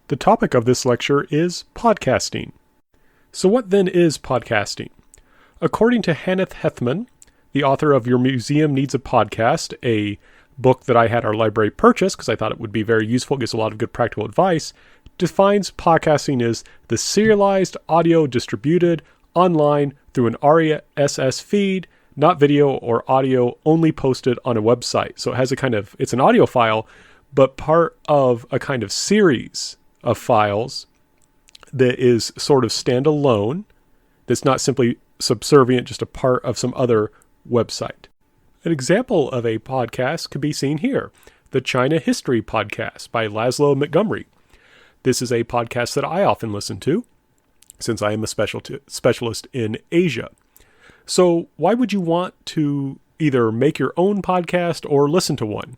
The topic of this lecture is podcasting. So what then is podcasting? According to Hanneth Hethman, the author of Your Museum Needs a Podcast, a book that I had our library purchase because I thought it would be very useful, gives a lot of good practical advice, defines podcasting as the serialized audio distributed online through an RSS feed, not video or audio, only posted on a website. So it has it's an audio file, but part of a kind of series of files that is sort of standalone, that's not simply subservient, just a part of some other website. An example of a podcast could be seen here, the China History Podcast by Laszlo Montgomery. This is a podcast that I often listen to, since I am a specialist in Asia. So why would you want to either make your own podcast or listen to one?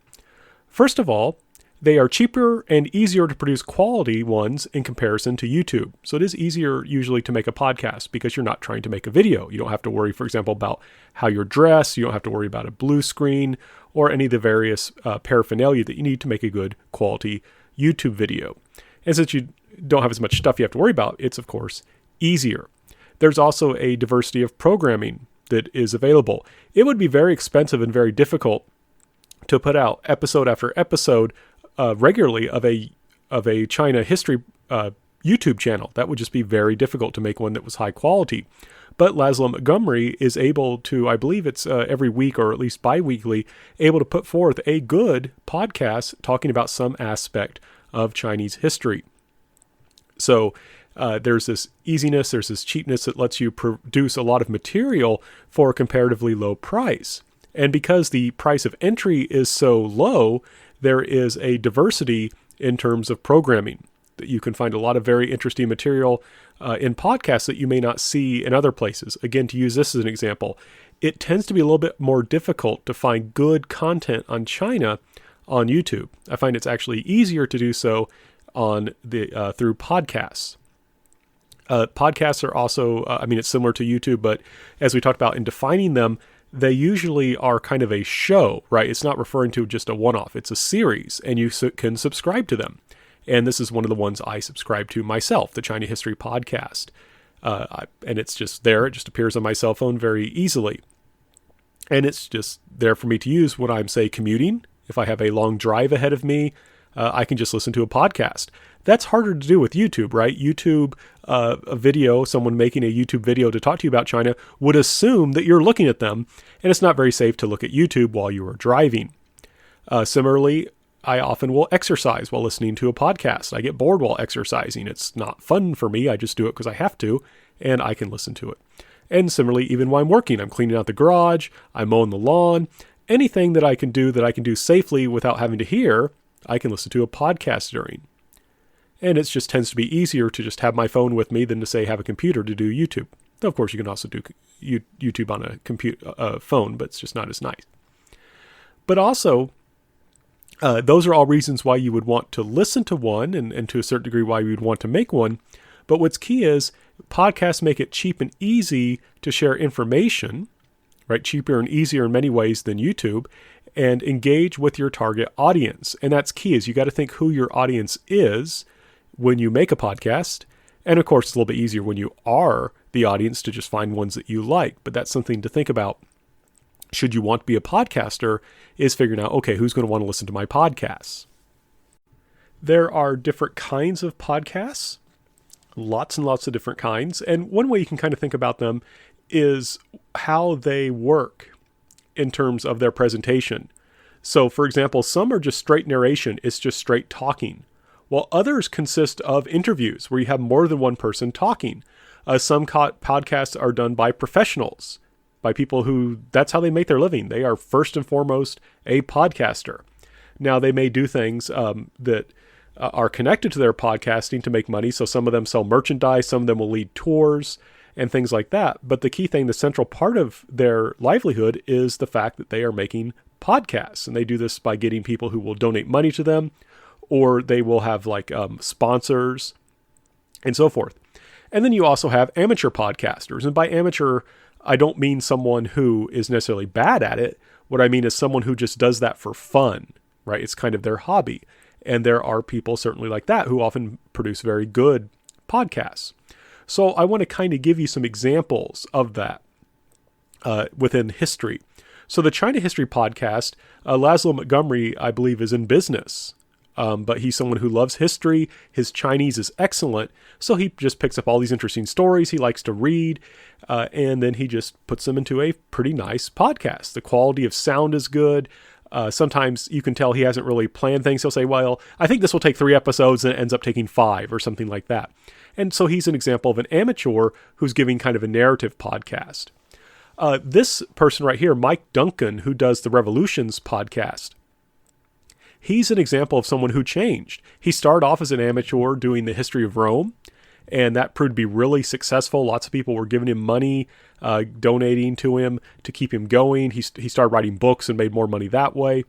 First of all, they are cheaper and easier to produce quality ones in comparison to YouTube. So it is easier usually to make a podcast because you're not trying to make a video. You don't have to worry, for example, about how you're dressed. You don't have to worry about a blue screen or any of the various paraphernalia that you need to make a good quality YouTube video. And since you don't have as much stuff you have to worry about, it's of course easier. There's also a diversity of programming that is available. It would be very expensive and very difficult to put out episode after episode regularly of a China history YouTube channel. That would just be very difficult to make one that was high quality. But Laszlo Montgomery is able to, I believe it's every week or at least bi-weekly, able to put forth a good podcast talking about some aspect of Chinese history. So there's this easiness, there's this cheapness that lets you produce a lot of material for a comparatively low price. And because the price of entry is so low, there is a diversity in terms of programming. That you can find a lot of very interesting material in podcasts that you may not see in other places. Again, to use this as an example, it tends to be a little bit more difficult to find good content on China on YouTube. I find it's actually easier to do so on through podcasts. Podcasts are also, it's similar to YouTube, but as we talked about in defining them, they usually are kind of a show, right? It's not referring to just a one-off. It's a series, and you can subscribe to them. And this is one of the ones I subscribe to myself, the China History Podcast. And it's just there. It just appears on my cell phone very easily. And it's just there for me to use when I'm, say, commuting. If I have a long drive ahead of me, I can just listen to a podcast. That's harder to do with YouTube, right? YouTube, a video, someone making a YouTube video to talk to you about China would assume that you're looking at them, and it's not very safe to look at YouTube while you are driving. Similarly, I often will exercise while listening to a podcast. I get bored while exercising. It's not fun for me. I just do it because I have to, and I can listen to it. And similarly, even while I'm working, I'm cleaning out the garage, I'm mowing the lawn, anything that I can do safely without having to hear, I can listen to a podcast during. And it just tends to be easier to just have my phone with me than to, say, have a computer to do YouTube. Of course, you can also do YouTube on a phone, but it's just not as nice. But also, those are all reasons why you would want to listen to one, and to a certain degree why you would want to make one. But what's key is podcasts make it cheap and easy to share information, right? Cheaper and easier in many ways than YouTube, and engage with your target audience. And that's key, is you got to think who your audience is when you make a podcast. And of course, it's a little bit easier when you are the audience to just find ones that you like. But that's something to think about. Should you want to be a podcaster, is figuring out, okay, who's going to want to listen to my podcasts? There are different kinds of podcasts, lots and lots of different kinds. And one way you can kind of think about them is how they work in terms of their presentation. So for example, some are just straight narration. It's just straight talking, while others consist of interviews where you have more than one person talking. Some podcasts are done by professionals, by people who, that's how they make their living. They are first and foremost a podcaster. Now they may do things that are connected to their podcasting to make money. So some of them sell merchandise, some of them will lead tours and things like that. But the key thing, the central part of their livelihood, is the fact that they are making podcasts. And they do this by getting people who will donate money to them, or they will have sponsors and so forth. And then you also have amateur podcasters. And by amateur, I don't mean someone who is necessarily bad at it. What I mean is someone who just does that for fun, right? It's kind of their hobby. And there are people certainly like that who often produce very good podcasts. So I want to kind of give you some examples of that within history. So the China History Podcast, Laszlo Montgomery, I believe, is in business. But he's someone who loves history. His Chinese is excellent. So he just picks up all these interesting stories he likes to read. And then he just puts them into a pretty nice podcast. The quality of sound is good. Sometimes you can tell he hasn't really planned things. He'll say, well, I think this will take 3 episodes, and it ends up taking 5 or something like that. And so he's an example of an amateur who's giving kind of a narrative podcast. This person right here, Mike Duncan, who does the Revolutions podcast, he's an example of someone who changed. He started off as an amateur doing the history of Rome, and that proved to be really successful. Lots of people were giving him money, donating to him to keep him going. He started writing books and made more money that way.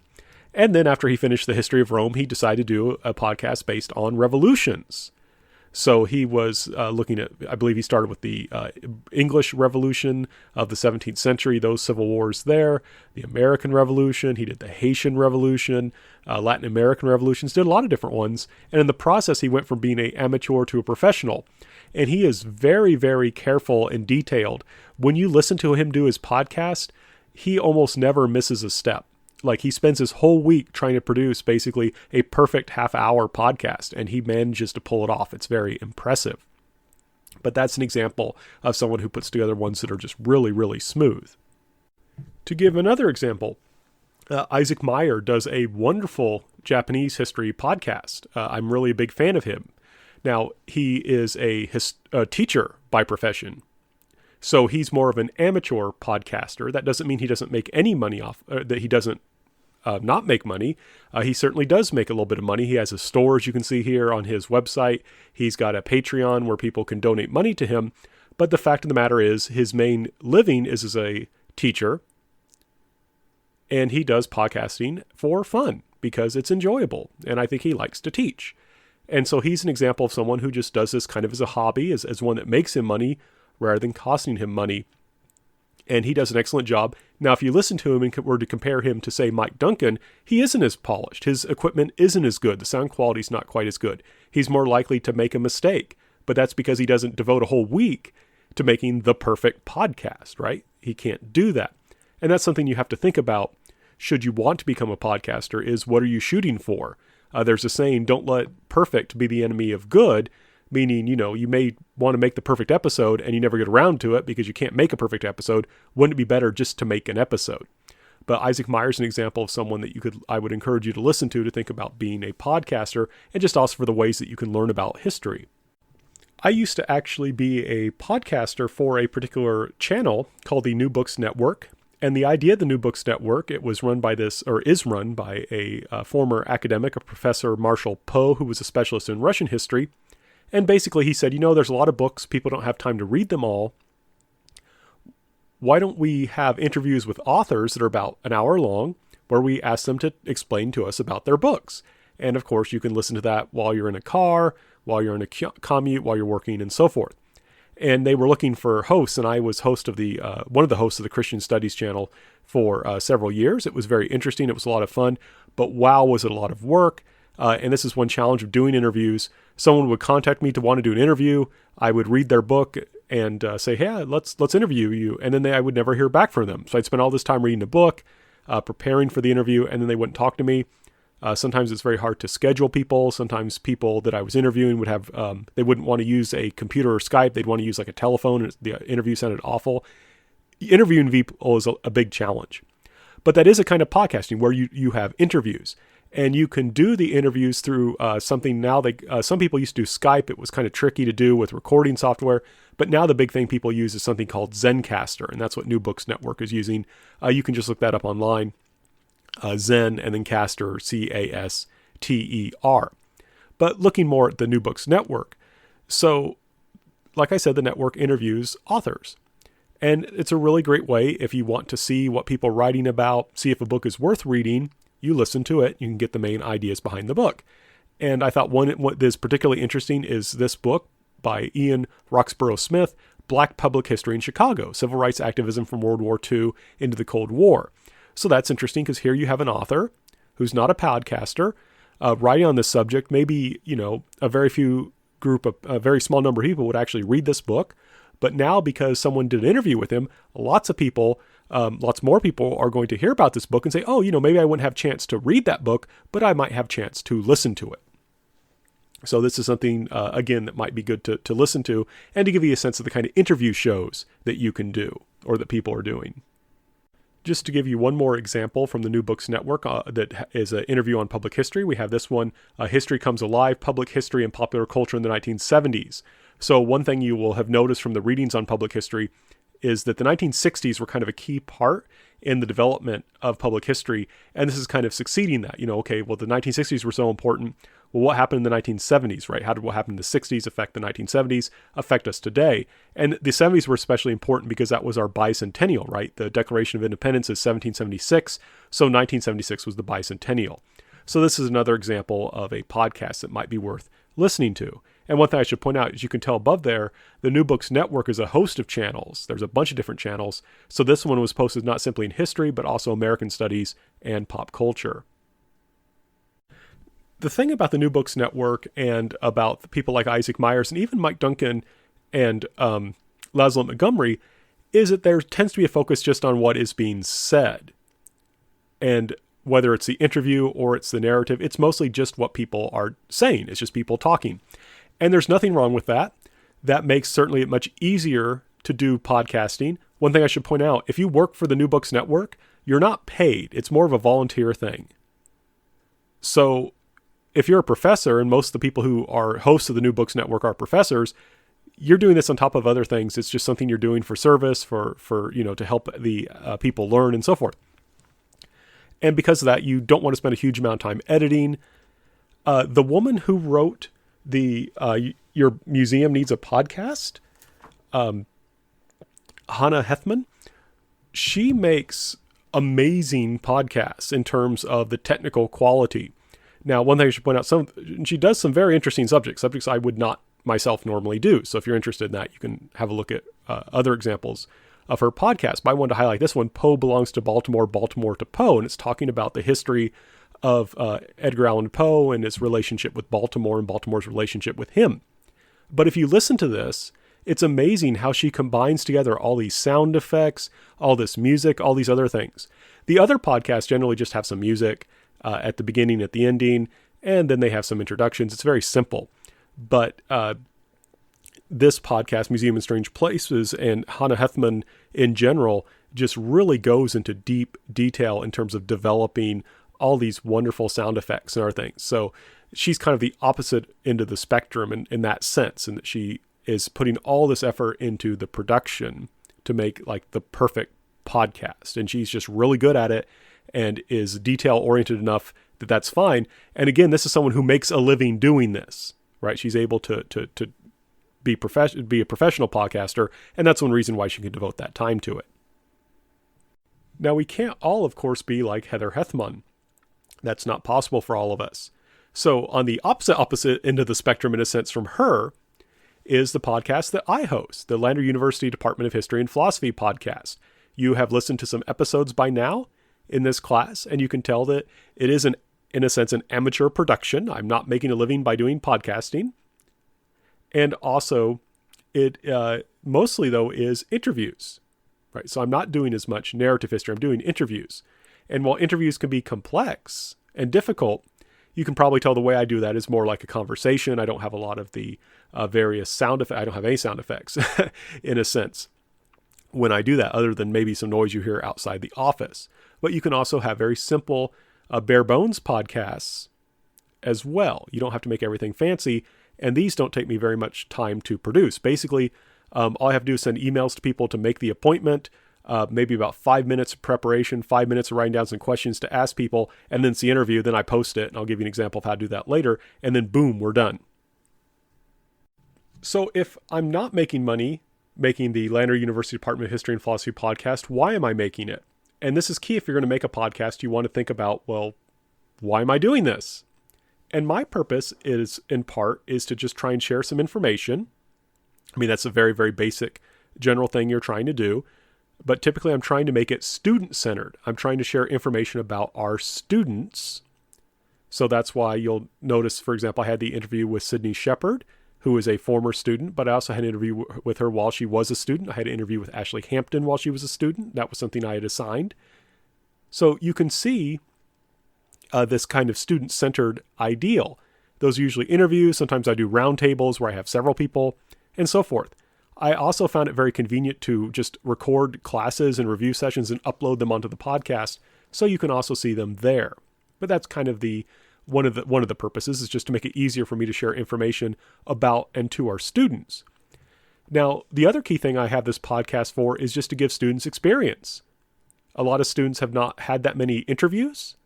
And then after he finished the history of Rome, he decided to do a podcast based on revolutions. So he was looking at, I believe he started with the English Revolution of the 17th century, those civil wars there, the American Revolution. He did the Haitian Revolution, Latin American revolutions, did a lot of different ones. And in the process, he went from being an amateur to a professional. And he is very, very careful and detailed. When you listen to him do his podcast, he almost never misses a step. Like, he spends his whole week trying to produce basically a perfect half-hour podcast, and he manages to pull it off. It's very impressive. But that's an example of someone who puts together ones that are just really, really smooth. To give another example, Isaac Meyer does a wonderful Japanese history podcast. I'm really a big fan of him. Now, he is a teacher by profession. So he's more of an amateur podcaster. That doesn't mean he doesn't make any money off, that he doesn't not make money. He certainly does make a little bit of money. He has a store, as you can see here on his website. He's got a Patreon where people can donate money to him. But the fact of the matter is, his main living is as a teacher. And he does podcasting for fun because it's enjoyable. And I think he likes to teach. And so he's an example of someone who just does this kind of as a hobby, as one that makes him money, rather than costing him money. And he does an excellent job. Now, if you listen to him and were to compare him to, say, Mike Duncan, he isn't as polished. His equipment isn't as good. The sound quality is not quite as good. He's more likely to make a mistake. But that's because he doesn't devote a whole week to making the perfect podcast, right? He can't do that. And that's something you have to think about. Should you want to become a podcaster, is what are you shooting for? There's a saying, don't let perfect be the enemy of good. Meaning, you may want to make the perfect episode and you never get around to it because you can't make a perfect episode. Wouldn't it be better just to make an episode? But Isaac Meyer's an example of someone that I would encourage you to listen to think about being a podcaster, and just also for the ways that you can learn about history. I used to actually be a podcaster for a particular channel called the New Books Network. And the idea of the New Books Network, is run by a former academic, a Professor Marshall Poe, who was a specialist in Russian history. And basically he said, there's a lot of books, people don't have time to read them all. Why don't we have interviews with authors that are about an hour long, where we ask them to explain to us about their books? And of course, you can listen to that while you're in a car, while you're in a commute, while you're working, and so forth. And they were looking for hosts, and I was host of one of the hosts of the Christian Studies channel for several years. It was very interesting. It was a lot of fun, but wow, was it a lot of work. And this is one challenge of doing interviews. Someone would contact me to want to do an interview. I would read their book and say, hey, let's interview you. And then I would never hear back from them. So I'd spend all this time reading the book, preparing for the interview, and then they wouldn't talk to me. Sometimes it's very hard to schedule people. Sometimes people that I was interviewing would have, they wouldn't want to use a computer or Skype. They'd want to use like a telephone. And the interview sounded awful. Interviewing people is a big challenge. But that is a kind of podcasting where you have interviews. And you can do the interviews through something now. Some people used to do Skype. It was kind of tricky to do with recording software. But now the big thing people use is something called Zencastr. And that's what New Books Network is using. You can just look that up online. Zen and then Caster, Caster. But looking more at the New Books Network. So, like I said, the network interviews authors. And it's a really great way if you want to see what people are writing about, see if a book is worth reading. You listen to it, you can get the main ideas behind the book. And I thought what is particularly interesting is this book by Ian Roxborough Smith, Black Public History in Chicago, Civil Rights Activism from World War II into the Cold War. So that's interesting because here you have an author who's not a podcaster, writing on this subject, maybe, a very small number of people would actually read this book. But now, because someone did an interview with him, lots more people are going to hear about this book and say, oh, maybe I wouldn't have a chance to read that book, but I might have a chance to listen to it. So this is something, again, that might be good to listen to and to give you a sense of the kind of interview shows that you can do or that people are doing. Just to give you one more example from the New Books Network that is an interview on public history, we have this one, History Comes Alive, Public History and Popular Culture in the 1970s. So one thing you will have noticed from the readings on public history is that the 1960s were kind of a key part in the development of public history. And this is kind of succeeding that, the 1960s were so important. Well, what happened in the 1970s, right? How did what happened in the 60s affect the 1970s, affect us today? And the 70s were especially important because that was our bicentennial, right? The Declaration of Independence is 1776. So 1976 was the bicentennial. So this is another example of a podcast that might be worth listening to. And one thing I should point out, as you can tell above there, the New Books Network is a host of channels. There's a bunch of different channels. So this one was posted not simply in history, but also American studies and pop culture. The thing about the New Books Network and about people like Isaac Myers and even Mike Duncan and Laszlo Montgomery is that there tends to be a focus just on what is being said. And whether it's the interview or it's the narrative, it's mostly just what people are saying. It's just people talking. And there's nothing wrong with that. That makes certainly it much easier to do podcasting. One thing I should point out, if you work for the New Books Network, you're not paid. It's more of a volunteer thing. So if you're a professor, and most of the people who are hosts of the New Books Network are professors, you're doing this on top of other things. It's just something you're doing for service, for to help the people learn and so forth. And because of that, you don't want to spend a huge amount of time editing. The woman who wrote Your Museum Needs a Podcast, Hannah Hethman, she makes amazing podcasts in terms of the technical quality. Now, one thing I should point out, she does some very interesting subjects I would not myself normally do. So if you're interested in that, you can have a look at other examples of her podcast. But I wanted to highlight this one, Poe Belongs to Baltimore, Baltimore to Poe. And it's talking about the history of Edgar Allan Poe and his relationship with Baltimore and Baltimore's relationship with him. But if you listen to this, it's amazing how she combines together all these sound effects, all this music, all these other things. The other podcasts generally just have some music at the beginning, at the ending, and then they have some introductions. It's very simple. But this podcast, Museum in Strange Places, and Hannah Hethman in general, just really goes into deep detail in terms of developing all these wonderful sound effects and other things. So she's kind of the opposite end of the spectrum in that sense, in that she is putting all this effort into the production to make like the perfect podcast. And she's just really good at it and is detail oriented enough that that's fine. And again, this is someone who makes a living doing this, right? She's able to be a professional podcaster, and that's one reason why she can devote that time to it. Now, we can't all, of course, be like Heather Hethman. That's not possible for all of us. So on the opposite end of the spectrum, in a sense, from her, is the podcast that I host, the Lander University Department of History and Philosophy podcast. You have listened to some episodes by now in this class, and you can tell that it is, in a sense, an amateur production. I'm not making a living by doing podcasting. And also, it mostly, though, is interviews, right? So I'm not doing as much narrative history. I'm doing interviews. And while interviews can be complex and difficult, you can probably tell the way I do that is more like a conversation. I don't have a lot of the various sound effects. I don't have any sound effects, in a sense, when I do that, other than maybe some noise you hear outside the office. But you can also have very simple, bare bones podcasts as well. You don't have to make everything fancy. And these don't take me very much time to produce. Basically, all I have to do is send emails to people to make the appointment, maybe about 5 minutes of preparation, 5 minutes of writing down some questions to ask people, and then it's the interview. Then I post it, and I'll give you an example of how to do that later. And then boom, we're done. So if I'm not making money making the Lander University Department of History and Philosophy podcast, why am I making it? And this is key. If you're going to make a podcast, you want to think about, well, why am I doing this? And my purpose is, in part, is to just try and share some information. I mean, that's a very, very basic general thing you're trying to do. But typically, I'm trying to make it student-centered. I'm trying to share information about our students So that's why you'll notice, for example, I had the interview with Sydney Shepherd, who is a former student, but I also had an interview with her while she was a student. I had an interview with Ashley Hampton while she was a student. That was something I had assigned. So you can see this kind of student-centered ideal. Those are usually interviews. Sometimes I do roundtables where I have several people and so forth. I also found it very convenient to just record classes and review sessions and upload them onto the podcast so you can also see them there. But that's kind of one of the purposes, is just to make it easier for me to share information about and to our students. Now, the other key thing I have this podcast for is just to give students experience. A lot of students have not had that many interviews,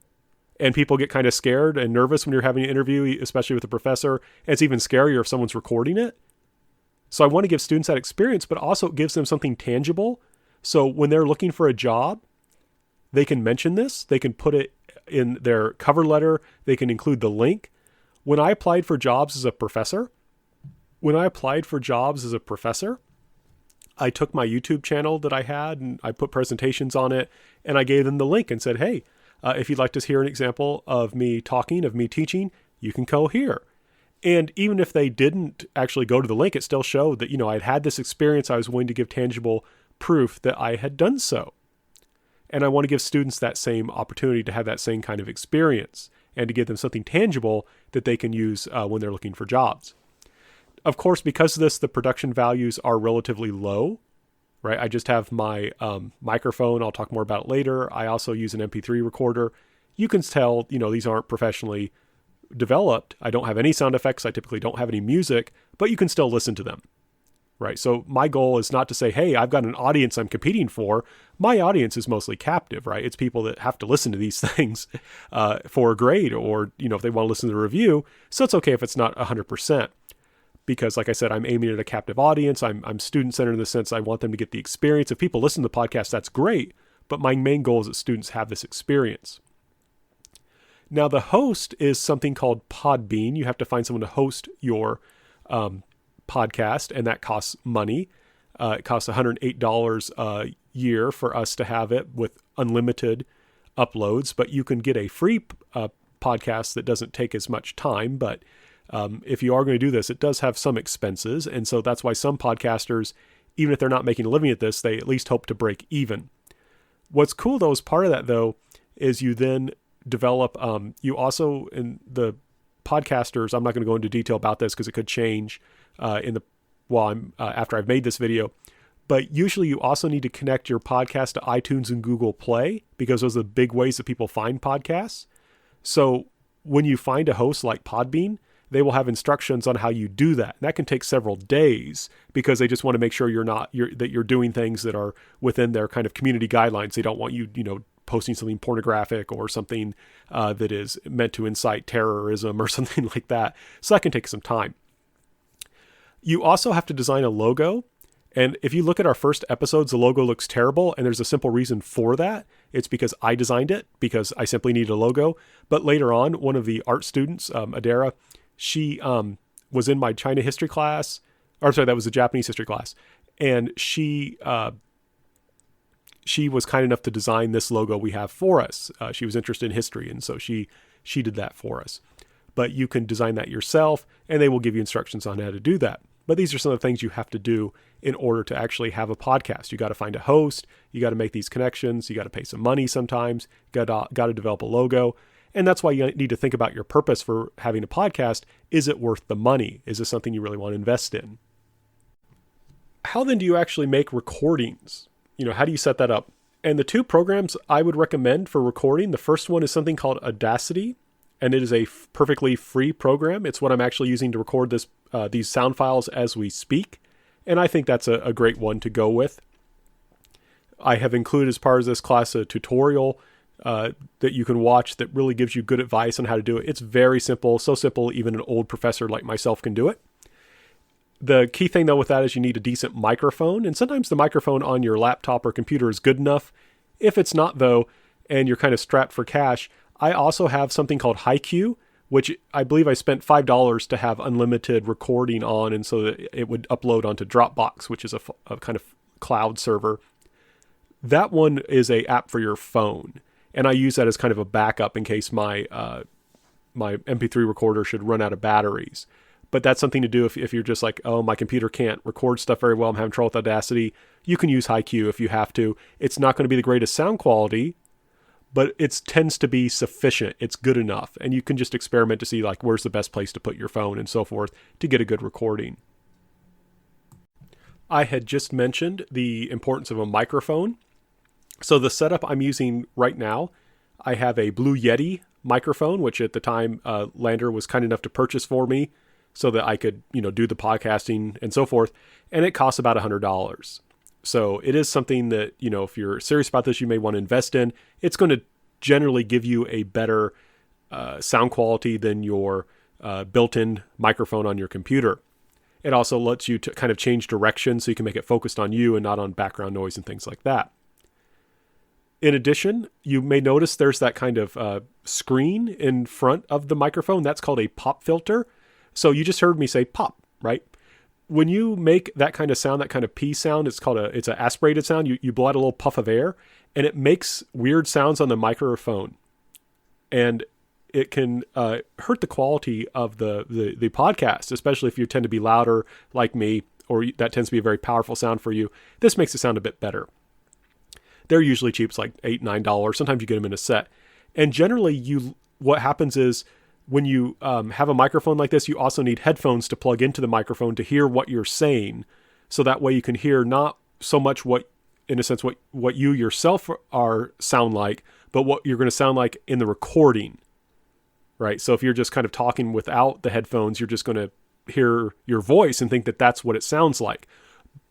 and people get kind of scared and nervous when you're having an interview, especially with a professor. And it's even scarier if someone's recording it. So I want to give students that experience, but also it gives them something tangible. So when they're looking for a job, they can mention this. They can put it in their cover letter. They can include the link. When I applied for jobs as a professor, I took my YouTube channel that I had and I put presentations on it, and I gave them the link and said, hey, if you'd like to hear an example of me talking, of me teaching, you can go here. And even if they didn't actually go to the link, it still showed that, I'd had this experience. I was willing to give tangible proof that I had done so. And I want to give students that same opportunity to have that same kind of experience and to give them something tangible that they can use when they're looking for jobs. Of course, because of this, the production values are relatively low, right? I just have my microphone. I'll talk more about it later. I also use an MP3 recorder. You can tell, these aren't professionally developed. I don't have any sound effects. I typically don't have any music, but you can still listen to them, right? So my goal is not to say, hey, I've got an audience I'm competing for. My audience is mostly captive, right? It's people that have to listen to these things for a grade, or, if they want to listen to the review. So it's okay if it's not 100%. Because like I said, I'm aiming at a captive audience. I'm student-centered in the sense I want them to get the experience. If people listen to the podcast, that's great. But my main goal is that students have this experience. Now, the host is something called Podbean. You have to find someone to host your podcast, and that costs money. It costs $108 a year for us to have it with unlimited uploads. But you can get a free podcast that doesn't take as much time. But if you are going to do this, it does have some expenses. And so that's why some podcasters, even if they're not making a living at this, they at least hope to break even. What's cool, though, as part of that, though, is you then develop, you also, in the podcasters, I'm not going to go into detail about this because it could change after I've made this video. But usually you also need to connect your podcast to iTunes and Google Play, because those are the big ways that people find podcasts. So when you find a host like Podbean, they will have instructions on how you do that. And that can take several days because they just want to make sure that you're doing things that are within their kind of community guidelines. They don't want you, posting something pornographic or something that is meant to incite terrorism or something like that. So that can take some time. You also have to design a logo. And if you look at our first episodes, the logo looks terrible. And there's a simple reason for that. It's because I designed it, because I simply needed a logo. But later on, one of the art students, Adara, she was in my China history class. That was a Japanese history class. And she was kind enough to design this logo we have for us. She was interested in history, and so she did that for us. But you can design that yourself, and they will give you instructions on how to do that. But these are some of the things you have to do in order to actually have a podcast. You got to find a host. You got to make these connections. You got to pay some money sometimes. Got to develop a logo. And that's why you need to think about your purpose for having a podcast. Is it worth the money? Is this something you really want to invest in? How then do you actually make recordings? How do you set that up? And the two programs I would recommend for recording, the first one is something called Audacity, and it is a perfectly free program. It's what I'm actually using to record these sound files as we speak. And I think that's a great one to go with. I have included as part of this class a tutorial that you can watch that really gives you good advice on how to do it. It's very simple, so simple even an old professor like myself can do it. The key thing, though, with that is you need a decent microphone. And sometimes the microphone on your laptop or computer is good enough. If it's not, though, and you're kind of strapped for cash, I also have something called HiQ, which I believe I spent $5 to have unlimited recording on, and so that it would upload onto Dropbox, which is a kind of cloud server. That one is an app for your phone. And I use that as kind of a backup in case my my MP3 recorder should run out of batteries. But that's something to do if you're just like, oh, my computer can't record stuff very well, I'm having trouble with Audacity. You can use HiQ if you have to. It's not going to be the greatest sound quality, but it tends to be sufficient. It's good enough. And you can just experiment to see like where's the best place to put your phone and so forth to get a good recording. I had just mentioned the importance of a microphone. So the setup I'm using right now, I have a Blue Yeti microphone, which at the time Lander was kind enough to purchase for me so that I could, do the podcasting and so forth. And it costs about $100. So it is something that, if you're serious about this, you may want to invest in. It's going to generally give you a better sound quality than your built-in microphone on your computer. It also lets you to kind of change direction so you can make it focused on you and not on background noise and things like that. In addition, you may notice there's that kind of screen in front of the microphone. That's called a pop filter. So you just heard me say pop, right? When you make that kind of sound, that kind of P sound, it's an aspirated sound. You blow out a little puff of air and it makes weird sounds on the microphone. And it can hurt the quality of the podcast, especially if you tend to be louder like me, or that tends to be a very powerful sound for you. This makes it sound a bit better. They're usually cheap. It's like $8, $9. Sometimes you get them in a set. And generally, what happens is when you have a microphone like this, you also need headphones to plug into the microphone to hear what you're saying. So that way you can hear not so much what you yourself sound like, but what you're going to sound like in the recording. Right. So if you're just kind of talking without the headphones, you're just going to hear your voice and think that that's what it sounds like.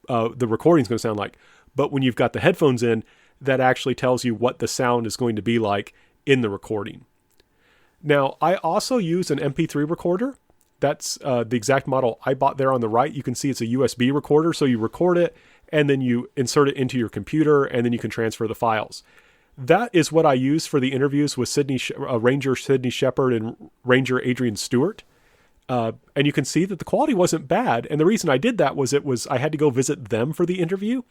The recording's going to sound like. But when you've got the headphones in, that actually tells you what the sound is going to be like in the recording. Now, I also use an MP3 recorder. That's the exact model I bought there on the right. You can see it's a USB recorder. So you record it and then you insert it into your computer and then you can transfer the files. That is what I use for the interviews with Ranger Sydney Shepard and Ranger Adrian Stewart. And you can see that the quality wasn't bad. And the reason I did that was I had to go visit them for the interview.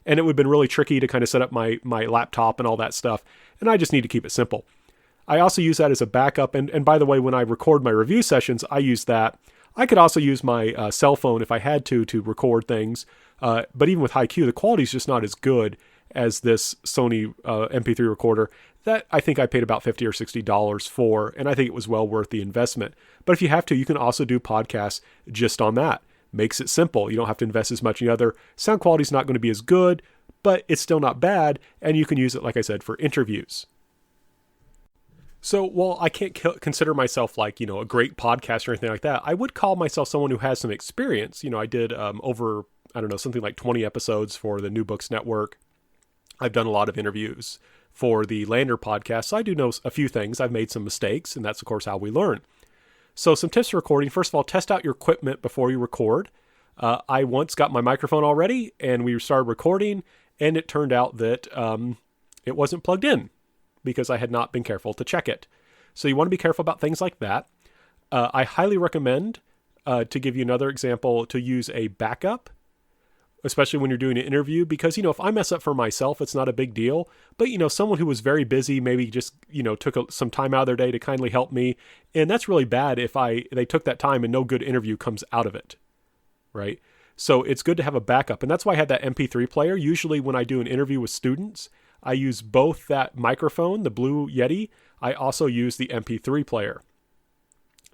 And it would have been really tricky to kind of set up my laptop and all that stuff. And I just need to keep it simple. I also use that as a backup. And by the way, when I record my review sessions, I use that. I could also use my cell phone if I had to record things. But even with HiQ, the quality is just not as good as this Sony MP3 recorder that I think I paid about $50 or $60 for, and I think it was well worth the investment. But if you have to, you can also do podcasts just on that. Makes it simple. You don't have to invest as much in the other. Sound quality is not going to be as good, but it's still not bad, and you can use it, like I said, for interviews. So while I can't consider myself like, a great podcaster or anything like that, I would call myself someone who has some experience. I did over, something like 20 episodes for the New Books Network. I've done a lot of interviews for the Lander podcast, so I do know a few things. I've made some mistakes, and that's, of course, how we learn. So some tips for recording. First of all, test out your equipment before you record. I once got my microphone all ready, and we started recording, and it turned out that it wasn't plugged in because I had not been careful to check it. So you want to be careful about things like that. I highly recommend, to give you another example, to use a backup, especially when you're doing an interview, because, if I mess up for myself, it's not a big deal. But, someone who was very busy, maybe just, took some time out of their day to kindly help me. And that's really bad if they took that time and no good interview comes out of it. Right. So it's good to have a backup. And that's why I had that MP3 player. Usually when I do an interview with students, I use both that microphone, the Blue Yeti. I also use the MP3 player.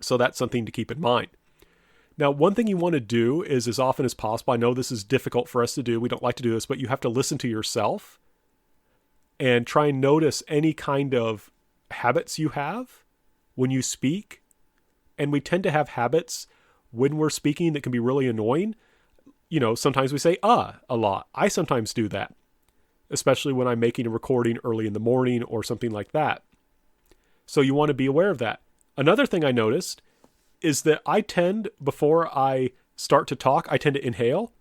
So that's something to keep in mind. Now, one thing you want to do is, as often as possible, I know this is difficult for us to do. We don't like to do this, but you have to listen to yourself and try and notice any kind of habits you have when you speak. And we tend to have habits when we're speaking that can be really annoying. Sometimes we say, a lot. I sometimes do that, especially when I'm making a recording early in the morning or something like that. So you want to be aware of that. Another thing I noticed is that I tend, before I start to talk, I tend to inhale.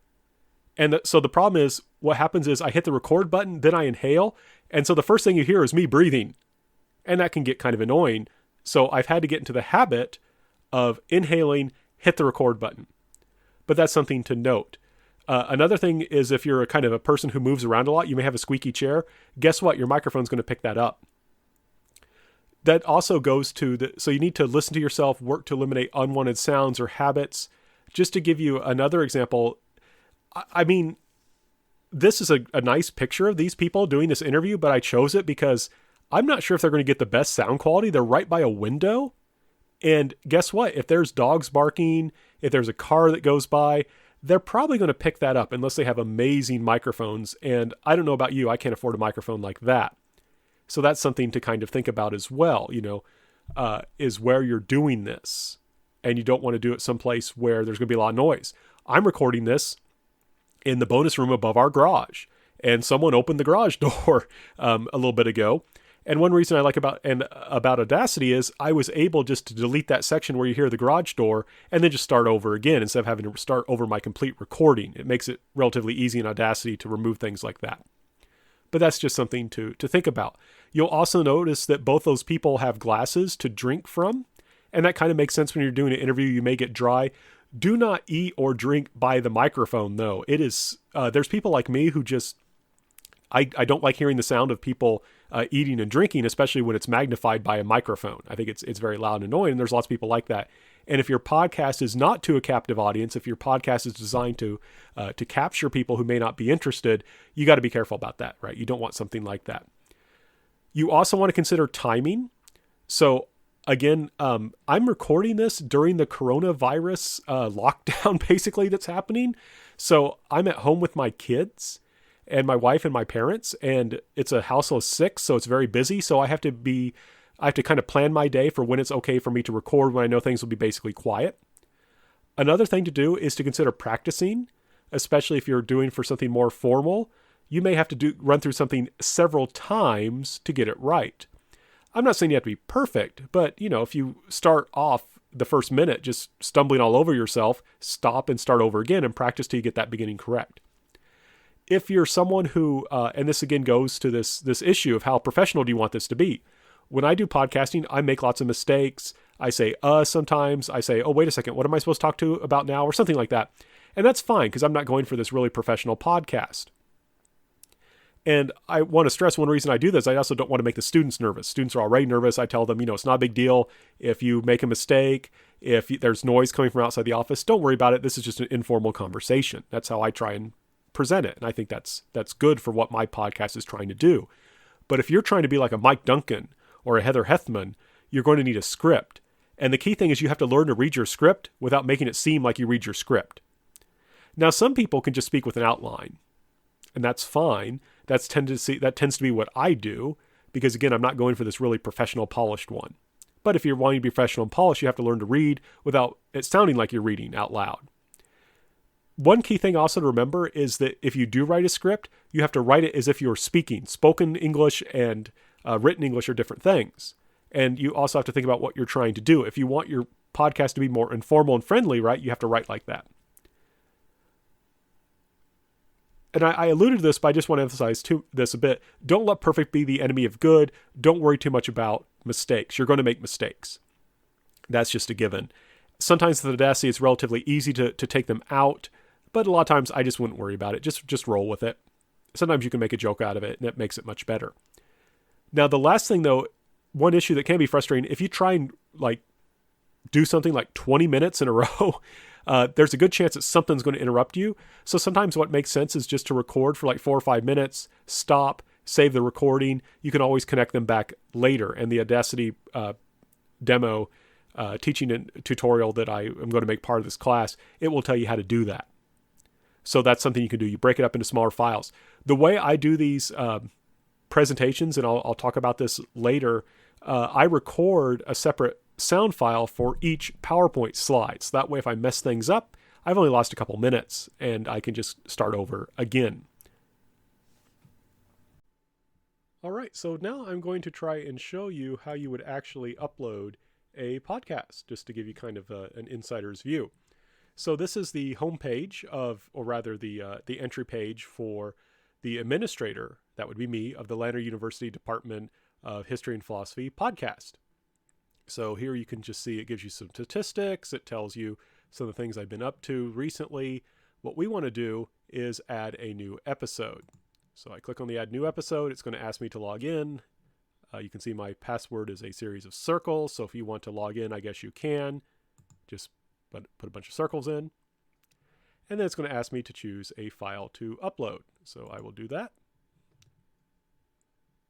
And so the problem is, what happens is I hit the record button, then I inhale. And so the first thing you hear is me breathing. And that can get kind of annoying. So I've had to get into the habit of inhaling, hit the record button. But that's something to note. Another thing is, if you're a kind of a person who moves around a lot, you may have a squeaky chair. Guess what? Your microphone's going to pick that up. that also goes to so you need to listen to yourself, work to eliminate unwanted sounds or habits. Just to give you another example, I mean, this is a nice picture of these people doing this interview, but I chose it because I'm not sure if they're going to get the best sound quality. They're right by a window. And guess what? If there's dogs barking, if there's a car that goes by, they're probably going to pick that up unless they have amazing microphones. And I don't know about you, I can't afford a microphone like that. So that's something to kind of think about as well, is where you're doing this. And you don't want to do it someplace where there's going to be a lot of noise. I'm recording this in the bonus room above our garage. And someone opened the garage door a little bit ago. And one reason I like about Audacity is I was able just to delete that section where you hear the garage door and then just start over again instead of having to start over my complete recording. It makes it relatively easy in Audacity to remove things like that. But that's just something to think about. You'll also notice that both those people have glasses to drink from. And that kind of makes sense when you're doing an interview. You may get dry. Do not eat or drink by the microphone, though. It is there's people like me who just I don't like hearing the sound of people eating and drinking, especially when it's magnified by a microphone. I think it's very loud and annoying, and there's lots of people like that. And if your podcast is not to a captive audience, if your podcast is designed to capture people who may not be interested, you got to be careful about that, right? You don't want something like that. You also want to consider timing. So again, I'm recording this during the coronavirus lockdown, basically, that's happening. So I'm at home with my kids and my wife and my parents, and it's a household of 6, so it's very busy. So I have to kind of plan my day for when it's okay for me to record, when I know things will be basically quiet. Another thing to do is to consider practicing, especially if you're doing for something more formal. You may have to run through something several times to get it right. I'm not saying you have to be perfect, but if you start off the first minute just stumbling all over yourself, stop and start over again and practice till you get that beginning correct. If you're someone who, and this again goes to this issue of how professional do you want this to be? When I do podcasting, I make lots of mistakes. I say, sometimes. I say, oh, wait a second, what am I supposed to talk to about now? Or something like that. And that's fine because I'm not going for this really professional podcast. And I want to stress one reason I do this. I also don't want to make the students nervous. Students are already nervous. I tell them, it's not a big deal. If you make a mistake, if there's noise coming from outside the office, don't worry about it. This is just an informal conversation. That's how I try and present it. And I think that's good for what my podcast is trying to do. But if you're trying to be like a Mike Duncan or a Heather Hethman, you're going to need a script. And the key thing is you have to learn to read your script without making it seem like you read your script. Now, some people can just speak with an outline, and that's fine. That tends to be what I do because, again, I'm not going for this really professional, polished one. But if you're wanting to be professional and polished, you have to learn to read without it sounding like you're reading out loud. One key thing also to remember is that if you do write a script, you have to write it as if you're speaking. Spoken English and written English are different things. And you also have to think about what you're trying to do. If you want your podcast to be more informal and friendly, right, you have to write like that. And I alluded to this, but I just want to emphasize this a bit. Don't let perfect be the enemy of good. Don't worry too much about mistakes. You're going to make mistakes. That's just a given. Sometimes with Audacity, it's relatively easy to take them out, but a lot of times I just wouldn't worry about it. Just roll with it. Sometimes you can make a joke out of it, and it makes it much better. Now, the last thing, though, one issue that can be frustrating, if you try and do something like 20 minutes in a row, there's a good chance that something's going to interrupt you. So sometimes what makes sense is just to record for 4 or 5 minutes, stop, save the recording. You can always connect them back later. And the Audacity demo teaching and tutorial that I am going to make part of this class, it will tell you how to do that. So that's something you can do. You break it up into smaller files. The way I do these presentations, and I'll talk about this later, I record a separate sound file for each PowerPoint slide. So that way, if I mess things up, I've only lost a couple minutes and I can just start over again. All right, so now I'm going to try and show you how you would actually upload a podcast, just to give you kind of an insider's view. So this is the homepage or rather the entry page for the administrator, that would be me, of the Lander University Department of History and Philosophy podcast. So here you can just see it gives you some statistics. It tells you some of the things I've been up to recently. What we want to do is add a new episode. So I click on the add new episode. It's going to ask me to log in. You can see my password is a series of circles. So if you want to log in, I guess you can. Just put a bunch of circles in. And then it's going to ask me to choose a file to upload. So I will do that.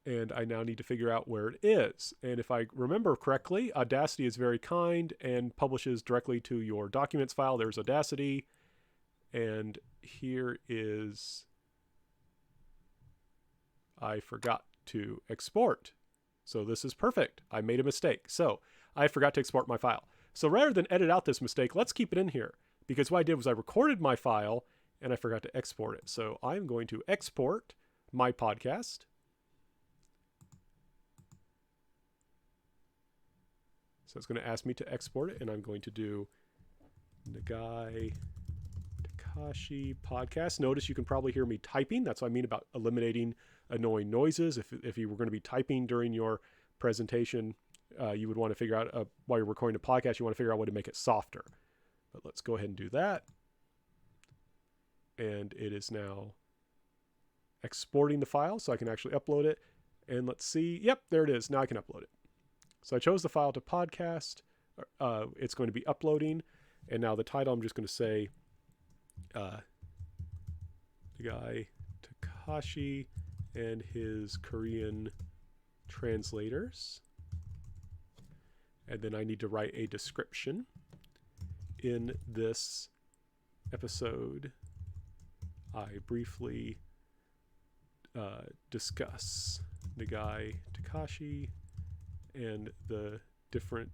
And I now need to figure out where it is. And if I remember correctly, Audacity is very kind and publishes directly to your documents file. There's Audacity. And here is, I forgot to export. So this is perfect. I made a mistake. So I forgot to export my file. So rather than edit out this mistake, let's keep it in here. Because what I did was I recorded my file and I forgot to export it. So I'm going to export my podcast. So it's going to ask me to export it, and I'm going to do Nagai Takashi podcast. Notice you can probably hear me typing. That's what I mean about eliminating annoying noises. If you were going to be typing during your presentation, you would want to figure out, while you're recording a podcast, you want to figure out what to make it softer. But let's go ahead and do that. And it is now exporting the file so I can actually upload it. And let's see. Yep, there it is. Now I can upload it. So I chose the file to podcast. It's going to be uploading. And now the title, I'm just going to say, the guy Takashi and his Korean translators. And then I need to write a description. In this episode, I briefly discuss Nagai Takashi and the different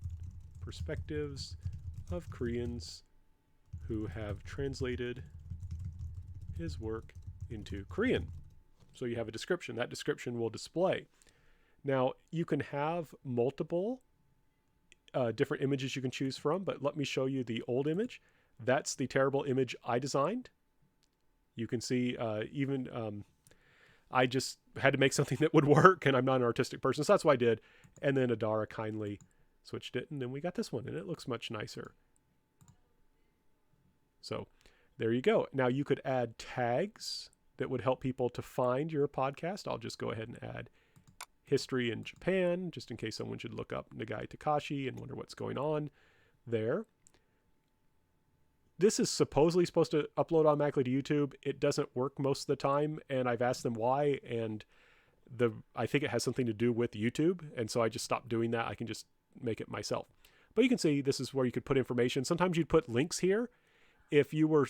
perspectives of Koreans who have translated his work into Korean. So you have a description. That description will display. Now, you can have multiple different images you can choose from, but let me show you the old image. That's the terrible image I designed. You can see I just had to make something that would work, and I'm not an artistic person, so that's what I did. And then Adara kindly switched it, and then we got this one, and it looks much nicer. So there you go. Now you could add tags that would help people to find your podcast. I'll just go ahead and add history in Japan, just in case someone should look up Nagai Takashi and wonder what's going on there. This is supposedly supposed to upload automatically to YouTube. It doesn't work most of the time, and I've asked them why, and I think it has something to do with YouTube, and so I just stopped doing that. I can just make it myself. But you can see this is where you could put information. Sometimes you'd put links here. If you were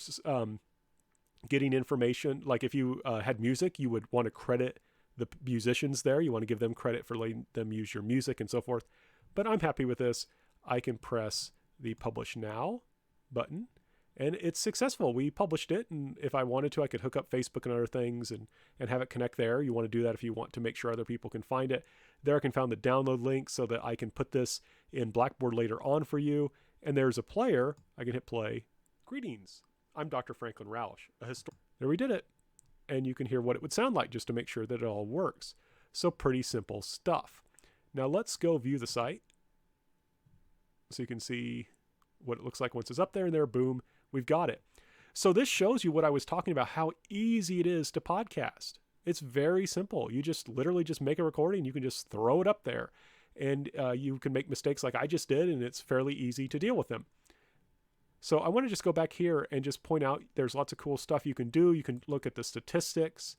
getting information, like if you had music, you would want to credit the musicians there. You want to give them credit for letting them use your music and so forth. But I'm happy with this. I can press the Publish Now button, and it's successful. We published it, and if I wanted to, I could hook up Facebook and other things and have it connect there. You want to do that if you want to make sure other people can find it. There I can find the download link so that I can put this in Blackboard later on for you. And there's a player. I can hit play. Greetings. I'm Dr. Franklin Roush, a historian. There we did it. And you can hear what it would sound like just to make sure that it all works. So pretty simple stuff. Now let's go view the site. So you can see what it looks like once it's up there, and there, boom, we've got it. So this shows you what I was talking about, how easy it is to podcast. It's very simple. You just literally just make a recording. You can just throw it up there, and you can make mistakes like I just did, and it's fairly easy to deal with them. So I want to just go back here and just point out there's lots of cool stuff you can do. You can look at the statistics.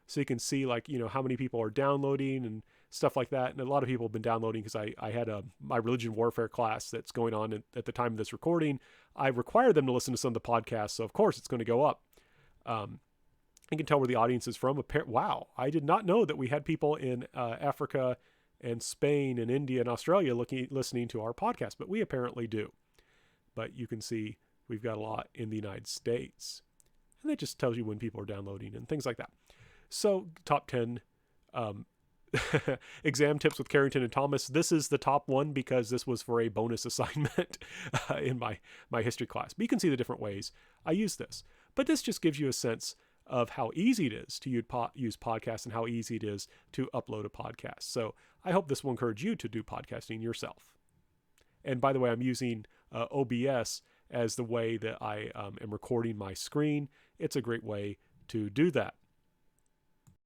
So you can see how many people are downloading and stuff like that. And a lot of people have been downloading because I had my religion warfare class that's going on at the time of this recording. I required them to listen to some of the podcasts. So of course it's going to go up. You can tell where the audience is from. Wow. I did not know that we had people in Africa and Spain and India and Australia listening to our podcast, but we apparently do. But you can see we've got a lot in the United States. And that just tells you when people are downloading and things like that. So top 10 exam tips with Carrington and Thomas. This is the top one because this was for a bonus assignment in my history class. But you can see the different ways I use this. But this just gives you a sense of how easy it is to use podcasts and how easy it is to upload a podcast. So I hope this will encourage you to do podcasting yourself. And by the way, I'm using OBS as the way that I am recording my screen. It's a great way to do that.